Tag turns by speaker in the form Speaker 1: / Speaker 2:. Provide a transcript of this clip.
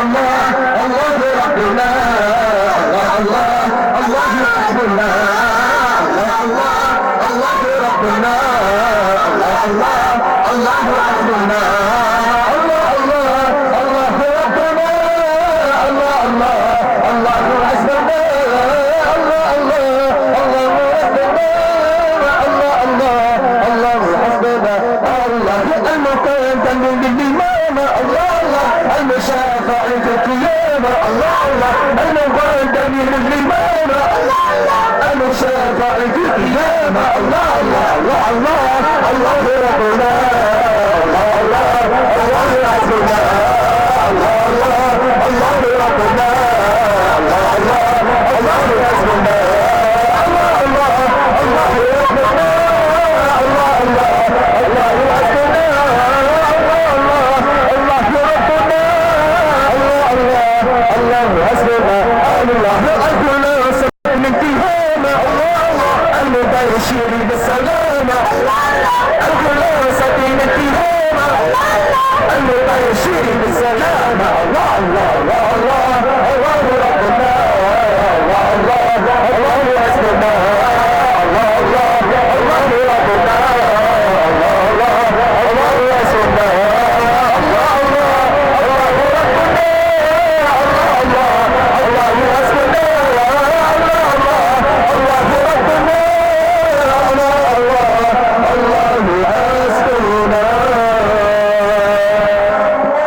Speaker 1: الله ربنا الله حسبنا الله ربنا الله حسبنا المشافع في القيامة الله المقدم للإمام المشافع في القيامة الله ربنا الله حسبنا الله ربنا الله حسبنا يشير بالسلامة الخلاصة من التهامة المبشر بالسلامة الله